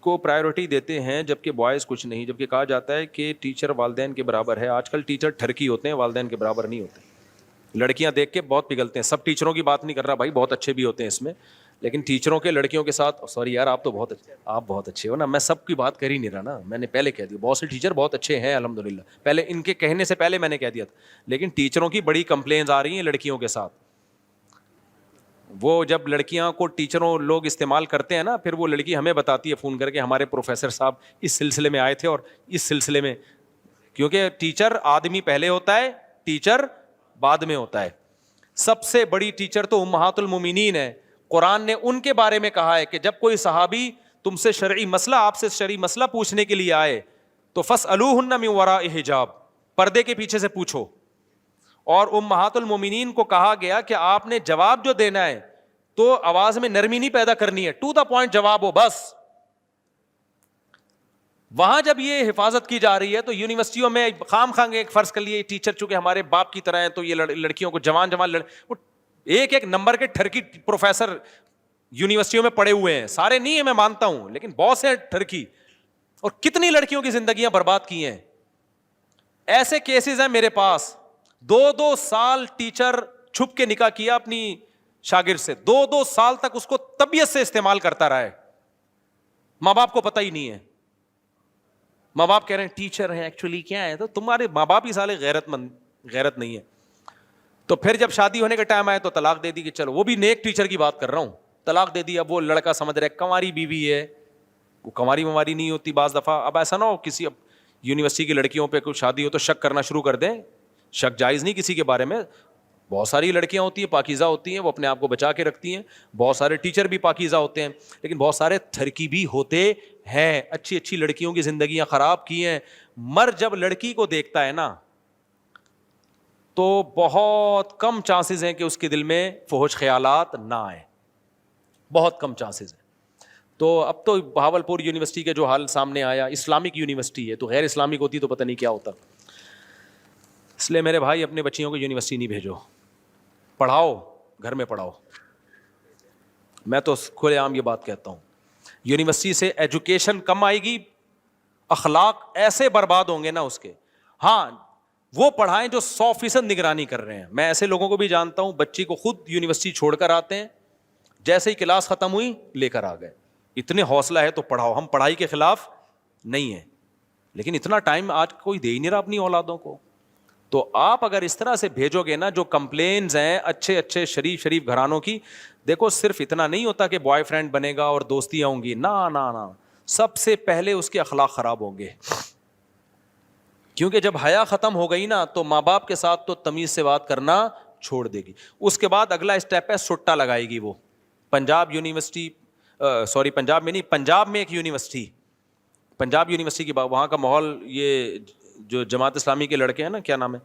کو پرائیورٹی دیتے ہیں جبکہ بوائز کچھ نہیں, جبکہ کہا جاتا ہے کہ ٹیچر والدین کے برابر ہے. آج کل ٹیچر ٹھرکی ہوتے ہیں, والدین کے برابر نہیں ہوتے. لڑکیاں دیکھ کے بہت پگھلتے ہیں. سب ٹیچروں کی بات نہیں کر رہا بھائی, بہت اچھے بھی ہوتے ہیں اس میں, لیکن ٹیچروں کے لڑکیوں کے ساتھ, سوری یار آپ تو بہت اچھے, آپ بہت اچھے ہو نا, میں سب کی بات کر ہی نہیں رہا نا, میں نے پہلے کہہ دیا بہت سے ٹیچر بہت اچھے ہیں الحمدللہ, پہلے ان کے کہنے سے پہلے میں نے کہہ دیا تھا. لیکن ٹیچروں کی بڑی کمپلینز آ رہی ہیں لڑکیوں کے ساتھ. وہ جب لڑکیاں کو ٹیچروں لوگ استعمال کرتے ہیں نا, پھر وہ لڑکی ہمیں بتاتی ہے فون کر کے ہمارے پروفیسر صاحب اس سلسلے میں آئے تھے اور اس سلسلے میں, کیونکہ ٹیچر آدمی پہلے ہوتا ہے, ٹیچر بعد میں ہوتا ہے. سب سے بڑی ٹیچر تو امہات المومنین ہے. قرآن نے ان کے بارے میں کہا ہے کہ جب کوئی صحابی تم سے شرعی مسئلہ, آپ سے شرعی مسئلہ پوچھنے کے لیے آئے تو فاسألوہن من وراء حجاب, پردے کے پیچھے سے پوچھو. اور امہات المومنین کو کہا گیا کہ آپ نے جواب جو دینا ہے تو آواز میں نرمی نہیں پیدا کرنی ہے, ٹو دا پوائنٹ جواب ہو بس. وہاں جب یہ حفاظت کی جا رہی ہے تو یونیورسٹیوں میں خام خواہ ایک فرض کر لیے ٹیچر چونکہ ہمارے باپ کی طرح ہیں تو یہ لڑکیوں کو جوان ایک نمبر کے ٹھرکی پروفیسر یونیورسٹیوں میں پڑے ہوئے ہیں. سارے نہیں ہیں میں مانتا ہوں, لیکن بہت سے ٹھرکی, اور کتنی لڑکیوں کی زندگیاں برباد کی ہیں. ایسے کیسز ہیں میرے پاس, 2 سال ٹیچر چھپ کے نکاح کیا اپنی شاگرد سے, 2 سال تک اس کو طبیعت سے استعمال کرتا رہا ہے, ماں باپ کو پتہ ہی نہیں ہے. ماں باپ کہہ رہے ہیں ٹیچر ہیں, ایکچولی کیا ہے, تو تمہارے ماں باپ ہی سالے غیرت نہیں ہے. تو پھر جب شادی ہونے کا ٹائم آیا تو طلاق دے دی کہ چلو, وہ بھی نیک ٹیچر کی بات کر رہا ہوں, طلاق دے دی. اب وہ لڑکا سمجھ رہا ہے کنواری بیوی ہے, وہ کنواری مماری نہیں ہوتی بعض دفعہ. اب ایسا نہ ہو کسی یونیورسٹی کی لڑکیوں پہ کوئی شادی ہو تو شک کرنا شروع کر دیں, شک جائز نہیں کسی کے بارے میں. بہت ساری لڑکیاں ہوتی ہیں پاکیزہ ہوتی ہیں, وہ اپنے آپ کو بچا کے رکھتی ہیں. بہت سارے ٹیچر بھی پاکیزہ ہوتے ہیں, لیکن بہت سارے تھرکی بھی ہوتے ہیں. اچھی اچھی لڑکیوں کی زندگیاں خراب کی ہیں. مرد جب لڑکی کو دیکھتا ہے نا تو بہت کم چانسز ہیں کہ اس کے دل میں فحش خیالات نہ آئیں, بہت کم چانسز ہیں. تو اب تو بہاولپور یونیورسٹی کا جو حال سامنے آیا, اسلامک یونیورسٹی ہے, تو غیر اسلامک ہوتی تو پتہ نہیں کیا ہوتا. اس لیے میرے بھائی اپنے بچیوں کو یونیورسٹی نہیں بھیجو, پڑھاؤ, گھر میں پڑھاؤ. میں تو کھلے عام یہ بات کہتا ہوں, یونیورسٹی سے ایجوکیشن کم آئے گی, اخلاق ایسے برباد ہوں گے نا اس کے. ہاں وہ پڑھائیں جو 100% نگرانی کر رہے ہیں. میں ایسے لوگوں کو بھی جانتا ہوں, بچی کو خود یونیورسٹی چھوڑ کر آتے ہیں, جیسے ہی کلاس ختم ہوئی لے کر آ گئے. اتنے حوصلہ ہے تو پڑھاؤ, ہم پڑھائی کے خلاف نہیں ہیں, لیکن اتنا ٹائم آج کوئی دے ہی نہیں رہا اپنی اولادوں کو. تو آپ اگر اس طرح سے بھیجو گے نا, جو کمپلینز ہیں اچھے شریف گھرانوں کی, دیکھو صرف اتنا نہیں ہوتا کہ بوائے فرینڈ بنے گا اور دوستیاں ہوں گی, نہ, سب سے پہلے اس کے اخلاق خراب ہوں گے. کیونکہ جب حیا ختم ہو گئی نا تو ماں باپ کے ساتھ تو تمیز سے بات کرنا چھوڑ دے گی. اس کے بعد اگلا اسٹیپ ہے سٹا لگائے گی. وہ پنجاب یونیورسٹی پنجاب میں نہیں, پنجاب میں ایک یونیورسٹی, پنجاب یونیورسٹی کی وہاں کا ماحول, یہ جو جماعت اسلامی کے لڑکے ہیں نا, کیا نام ہے,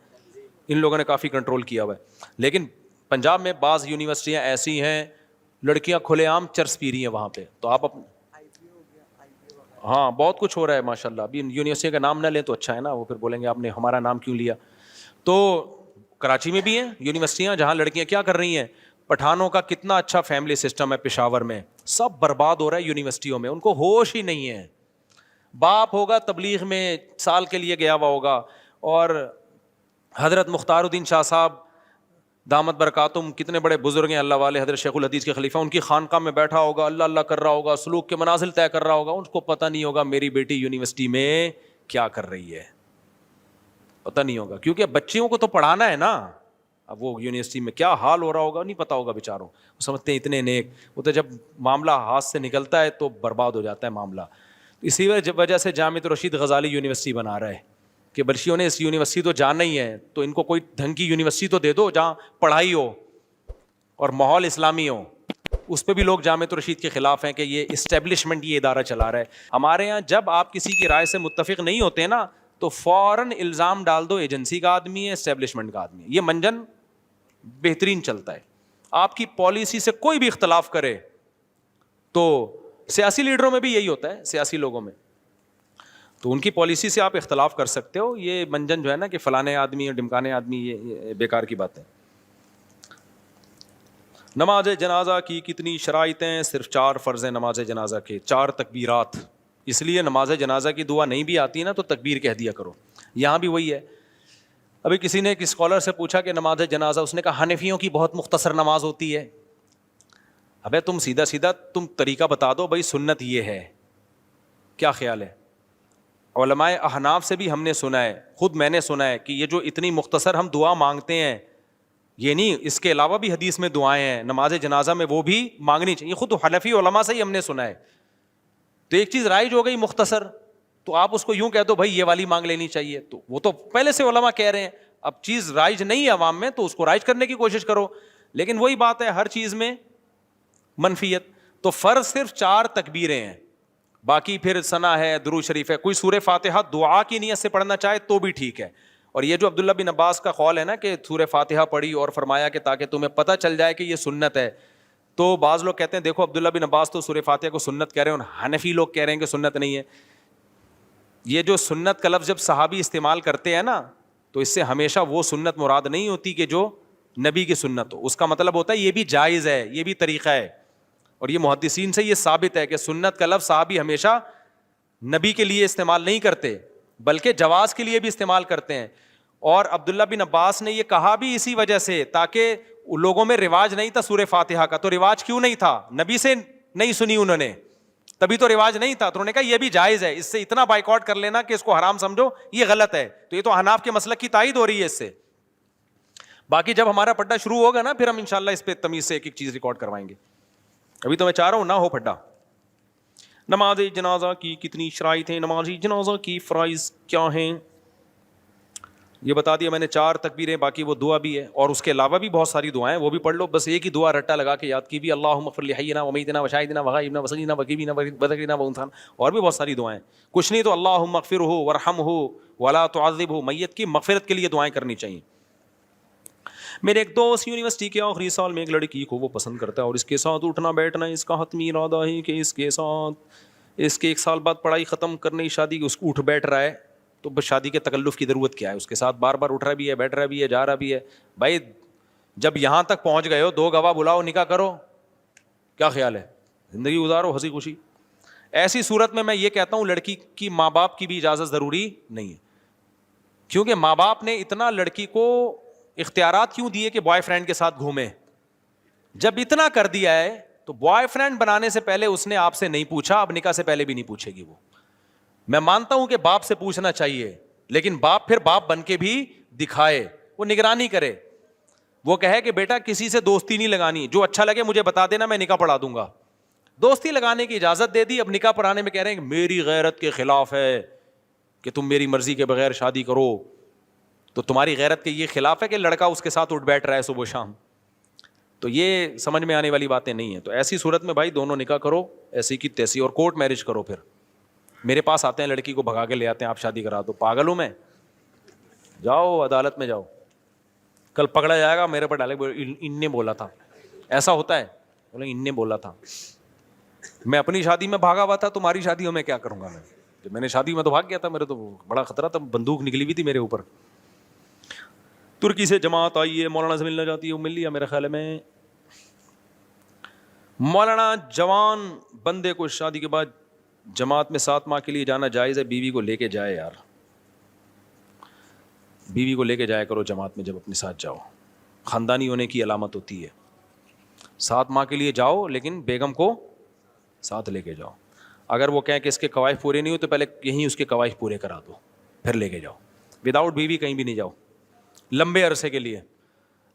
ان لوگوں نے کافی کنٹرول کیا ہوا ہے. لیکن پنجاب میں بعض یونیورسٹیاں ایسی ہیں لڑکیاں کھلے عام چرس پی رہی ہیں وہاں پہ. تو آپ ہاں بہت کچھ ہو رہا ہے ماشاء اللہ. ابھی یونیورسٹی کا نام نہ لیں تو اچھا ہے نا, وہ پھر بولیں گے آپ نے ہمارا نام کیوں لیا. تو کراچی میں بھی ہیں یونیورسٹیاں جہاں لڑکیاں کیا کر رہی ہیں, پٹھانوں کا کتنا اچھا فیملی سسٹم ہے پشاور میں, سب برباد ہو رہا ہے یونیورسٹیوں میں. ان کو ہوش ہی نہیں ہے. باپ ہوگا تبلیغ میں سال کے لیے گیا ہوا ہوگا, اور حضرت مختار الدین شاہ صاحب دامت برکاتم کتنے بڑے بزرگ ہیں اللہ والے, حضرت شیخ الحدیث کے خلیفہ, ان کی خانقاہ میں بیٹھا ہوگا, اللہ اللہ کر رہا ہوگا, سلوک کے منازل طے کر رہا ہوگا. ان کو پتہ نہیں ہوگا میری بیٹی یونیورسٹی میں کیا کر رہی ہے, پتہ نہیں ہوگا. کیونکہ بچیوں کو تو پڑھانا ہے نا. اب وہ یونیورسٹی میں کیا حال ہو رہا ہوگا نہیں پتا ہوگا بیچاروں. وہ سمجھتے ہیں اتنے نیک, وہ تو جب معاملہ ہاتھ سے نکلتا ہے تو برباد ہو جاتا ہے معاملہ. اسی وجہ سے جامعۃ الرشید غزالی یونیورسٹی بنا رہا ہے کہ بچیوں نے اس یونیورسٹی تو جانا ہی ہے, تو ان کو کوئی ڈھنگ کی یونیورسٹی تو دے دو جہاں پڑھائی ہو اور ماحول اسلامی ہو. اس پہ بھی لوگ جامعۃ الرشید کے خلاف ہیں کہ یہ اسٹیبلشمنٹ یہ ادارہ چلا رہا ہے. ہمارے یہاں جب آپ کسی کی رائے سے متفق نہیں ہوتے نا تو فوراً الزام ڈال دو ایجنسی کا آدمی ہے, اسٹیبلشمنٹ کا آدمی ہے. یہ منجن بہترین چلتا ہے. آپ کی پالیسی سے کوئی بھی اختلاف کرے تو سیاسی لیڈروں میں بھی یہی ہوتا ہے, سیاسی لوگوں میں, تو ان کی پالیسی سے آپ اختلاف کر سکتے ہو. یہ منجن جو ہے نا کہ فلانے آدمی اور ڈمکانے آدمی, یہ بیکار کی بات ہے. نماز جنازہ کی کتنی شرائط ہیں؟ صرف 4 فرض ہیں نماز جنازہ کے, 4 تکبیرات. اس لیے نماز جنازہ کی دعا نہیں بھی آتی نا تو تکبیر کہہ دیا کرو. یہاں بھی وہی ہے. ابھی کسی نے ایک اسکالر سے پوچھا کہ نماز جنازہ, اس نے کہا حنفیوں کی بہت مختصر نماز ہوتی ہے. ابے تم سیدھا تم طریقہ بتا دو بھائی, سنت یہ ہے, کیا خیال ہے؟ علماء احناف سے بھی ہم نے سنا ہے, خود میں نے سنا ہے کہ یہ جو اتنی مختصر ہم دعا مانگتے ہیں, یہ نہیں, اس کے علاوہ بھی حدیث میں دعائیں ہیں نماز جنازہ میں, وہ بھی مانگنی چاہیے. خود حنفی علماء سے ہی ہم نے سنا ہے. تو ایک چیز رائج ہو گئی مختصر, تو آپ اس کو یوں کہہ دو بھائی یہ والی مانگ لینی چاہیے, تو وہ تو پہلے سے علماء کہہ رہے ہیں. اب چیز رائج نہیں ہے عوام میں تو اس کو رائج کرنے کی کوشش کرو. لیکن وہی بات ہے, ہر چیز میں منفیت. تو فرض صرف 4 تکبیریں ہیں, باقی پھر ثنا ہے, درود شریف ہے. کوئی سورہ فاتحہ دعا کی نیت سے پڑھنا چاہے تو بھی ٹھیک ہے. اور یہ جو عبداللہ بن عباس کا قول ہے نا کہ سورہ فاتحہ پڑھی اور فرمایا کہ تاکہ تمہیں پتہ چل جائے کہ یہ سنت ہے, تو بعض لوگ کہتے ہیں دیکھو عبداللہ بن عباس تو سورہ فاتحہ کو سنت کہہ رہے ہیں, اور حنفی لوگ کہہ رہے ہیں کہ سنت نہیں ہے. یہ جو سنت کا لفظ جب صحابی استعمال کرتے ہیں نا تو اس سے ہمیشہ وہ سنت مراد نہیں ہوتی کہ جو نبی کی سنت ہو. اس کا مطلب ہوتا ہے یہ بھی جائز ہے, یہ بھی طریقہ ہے. اور یہ محدثین سے یہ ثابت ہے کہ سنت کا لفظ صحابی ہمیشہ نبی کے لیے استعمال نہیں کرتے بلکہ جواز کے لیے بھی استعمال کرتے ہیں. اور عبداللہ بن عباس نے یہ کہا بھی اسی وجہ سے تاکہ لوگوں میں رواج نہیں تھا سورہ فاتحہ کا. تو رواج کیوں نہیں تھا؟ نبی سے نہیں سنی انہوں نے, تبھی تو رواج نہیں تھا. تو انہوں نے کہا یہ بھی جائز ہے, اس سے اتنا بائیکاٹ کر لینا کہ اس کو حرام سمجھو, یہ غلط ہے. تو یہ تو حناف کے مسلک کی تائید ہو رہی ہے اس سے. باقی جب ہمارا پڈا شروع ہوگا نا پھر ہم انشاءاللہ اس پہ تمیز سے ایک ایک چیز ریکارڈ کروائیں گے. ابھی تو میں چاہ رہا ہوں نہ ہو پڈا. نماز جنازہ کی کتنی شرائط ہیں؟ نماز جنازہ کی فرائض کیا ہیں یہ بتا دیا میں نے. 4 تکبیریں, باقی وہ دعا بھی ہے, اور اس کے علاوہ بھی بہت ساری دعائیں, وہ بھی پڑھ لو. بس ایک ہی دعا رٹا لگا کے یاد کی بھی, اللہم اغفر لحینا ومیتنا وشاہدنا وغائبنا وصغیرنا وکبیرنا وذکرنا وانثانا. اور بھی بہت ساری دعائیں, کچھ نہیں تو اللہم اغفرہ وارحمہ ولا تعذبہ. میت کی مغفرت کے لیے دعائیں کرنی چاہیے. میرے ایک دوست یونیورسٹی کے آخری سال میں ایک لڑکی کو وہ پسند کرتا ہے اور اس کے ساتھ اٹھنا بیٹھنا اس کا حتمی ارادہ ہے کہ اس کے ساتھ اس کے 1 سال بعد پڑھائی ختم کرنے شادی, اس کو اٹھ بیٹھ رہا ہے. تو بس شادی کے تکلف کی ضرورت کیا ہے؟ اس کے ساتھ بار بار اٹھ رہا بھی ہے, بیٹھ رہا بھی ہے, جا رہا بھی ہے. بھائی جب یہاں تک پہنچ گئے ہو 2 گواہ بلاؤ, نکاح کرو. کیا خیال ہے؟ زندگی گزارو ہنسی خوشی. ایسی صورت میں یہ کہتا ہوں لڑکی کی ماں باپ کی بھی اجازت ضروری نہیں ہے, کیونکہ ماں باپ نے اتنا لڑکی کو اختیارات کیوں دیے کہ بوائے فرینڈ کے ساتھ گھومے؟ جب اتنا کر دیا ہے تو بوائے فرینڈ بنانے سے پہلے اس نے آپ سے نہیں پوچھا, اب نکاح سے پہلے بھی نہیں پوچھے گی وہ. میں مانتا ہوں کہ باپ سے پوچھنا چاہیے, لیکن باپ پھر باپ بن کے بھی دکھائے, وہ نگرانی کرے. وہ کہے کہ بیٹا کسی سے دوستی نہیں لگانی, جو اچھا لگے مجھے بتا دینا, میں نکاح پڑھا دوں گا. دوستی لگانے کی اجازت دے دی, اب نکاح پڑھانے میں کہہ رہے ہیں کہ میری غیرت کے خلاف ہے کہ تم میری مرضی کے بغیر شادی کرو. تو تمہاری غیرت کے یہ خلاف ہے کہ لڑکا اس کے ساتھ اٹھ بیٹھ رہا ہے صبح شام. تو یہ سمجھ میں آنے والی باتیں نہیں ہیں. تو ایسی صورت میں بھائی دونوں نکاح کرو ایسی کی تیسی, اور کورٹ میرج کرو. پھر میرے پاس آتے ہیں لڑکی کو بھگا کے لے آتے ہیں, آپ شادی کرا دو. پاگل ہوں میں؟ جاؤ عدالت میں جاؤ, کل پکڑا جائے گا میرے پر ڈالے ان نے بولا تھا. ایسا ہوتا ہے, بولے ان نے بولا تھا. میں اپنی شادی میں بھاگا ہوا تھا, تمہاری شادیوں میں کیا کروں گا میں؟ جب میں نے شادی میں تو بھاگ گیا تھا, میرے تو بڑا خطرہ تھا, بندوق نکلی ہوئی تھی میرے اوپر. ترکی سے جماعت آئی ہے, مولانا سے ملنا چاہتی ہے, وہ مل لیا میرے خیال میں. مولانا جوان بندے کو شادی کے بعد جماعت میں 7 ماہ کے لیے جانا جائز ہے؟ بیوی کو لے کے جائے یار, بیوی کو لے کے جایا کرو جماعت میں جب اپنے ساتھ جاؤ. خاندانی ہونے کی علامت ہوتی ہے. 7 ماہ کے لیے جاؤ لیکن بیگم کو ساتھ لے کے جاؤ. اگر وہ کہیں کہ اس کے قواعد پورے نہیں ہوئے تو پہلے یہیں اس کے قواعد پورے کرا دو, پھر لے کے جاؤ. وداؤٹ بیوی کہیں بھی نہیں جاؤ لمبے عرصے کے لیے.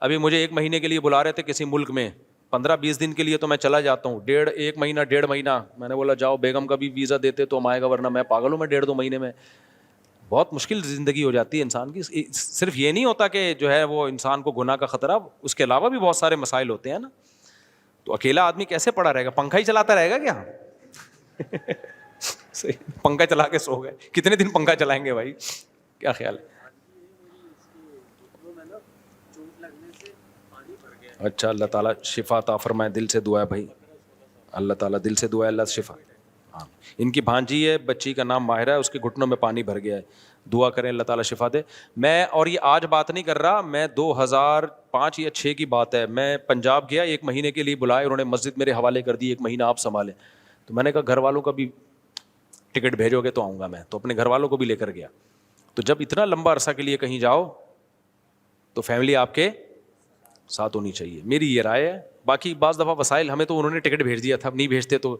ابھی مجھے 1 مہینے کے لیے بلا رہے تھے کسی ملک میں, 15-20 دن کے لیے تو میں چلا جاتا ہوں, 1 مہینہ 1.5 مہینہ. میں نے بولا جاؤ, بیگم کا بھی ویزا دیتے تو ہم آئے گا, ورنہ میں پاگل ہوں میں 1.5-2 مہینے میں. بہت مشکل زندگی ہو جاتی ہے انسان کی. صرف یہ نہیں ہوتا کہ جو ہے وہ انسان کو گناہ کا خطرہ, اس کے علاوہ بھی بہت سارے مسائل ہوتے ہیں نا. تو اکیلا آدمی کیسے پڑا رہے گا؟ پنکھا ہی چلاتا رہے گا کیا؟ پنکھا چلا کے سو گئے, کتنے دن پنکھا چلائیں گے بھائی؟ کیا خیال ہے؟ اچھا, اللہ تعالیٰ شفا عطا فرمائے. دل سے دعا ہے بھائی, اللہ تعالیٰ دل سے دعا ہے, اللہ شفا. ہاں, ان کی بھانجی ہے, بچی کا نام ماہرہ ہے, اس کے گھٹنوں میں پانی بھر گیا ہے. دعا کریں اللہ تعالیٰ شفا دے. میں اور یہ آج بات نہیں کر رہا, میں 2005 یا 6 کی بات ہے. میں پنجاب گیا, 1 مہینے کے لیے بلائے, انہوں نے مسجد میرے حوالے کر دی, 1 مہینہ آپ سنبھالیں. تو میں نے کہا گھر والوں کا بھی ٹکٹ بھیجو گے تو آؤں گا میں. تو اپنے گھر والوں کو بھی لے کر گیا. تو جب اتنا لمبا عرصہ کے لیے کہیں جاؤ تو فیملی آپ کے ساتھ ہونی چاہیے, میری یہ رائے ہے. باقی بعض دفعہ وسائل, ہمیں تو انہوں نے ٹکٹ بھیج دیا تھا, اب نہیں بھیجتے تو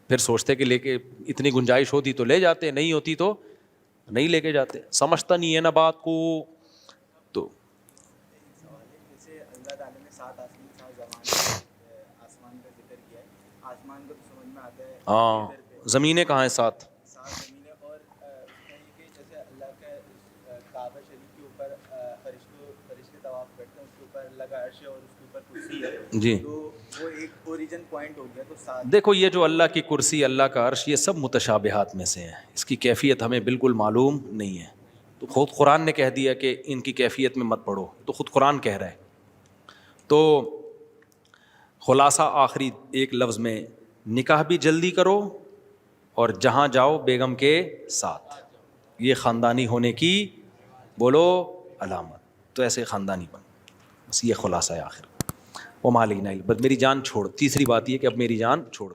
پھر سوچتے کہ لے کے اتنی گنجائش ہوتی تو لے جاتے, نہیں ہوتی تو نہیں لے کے جاتے. سمجھتا نہیں ہے نا بات کو. تو اللہ تعالیٰ نے 7 آسمان کا ذکر کیا ہے. آسمان کو تو سمجھ میں آتا ہے, ہاں, زمینیں کہاں ہیں 7 زمینیں, اور کہ جیسے اللہ کے کعبہ شریف کے اوپر فرشتے طواف کرتے ہیں, اس کے اوپر اللہ کا عرش ہے اور اس کے اوپر کرسی ہے. جی, تو وہ ایک اوریجن پوائنٹ ہو گیا. تو 7 دیکھو یہ جو اللہ کی کرسی, اللہ کا عرش, یہ سب متشابہات میں سے ہیں. اس کی کیفیت ہمیں بالکل معلوم نہیں ہے. تو خود قرآن نے کہہ دیا کہ ان کی کیفیت میں مت پڑھو, تو خود قرآن کہہ رہا ہے. تو خلاصہ آخری ایک لفظ میں, نکاح بھی جلدی کرو اور جہاں جاؤ بیگم کے ساتھ. یہ خاندانی ہونے کی بولو علامت. تو ایسے خاندانی بن, بس یہ خلاصہ ہے آخر. وہ مالینا, بس میری جان چھوڑ. تیسری بات یہ کہ اب میری جان چھوڑ.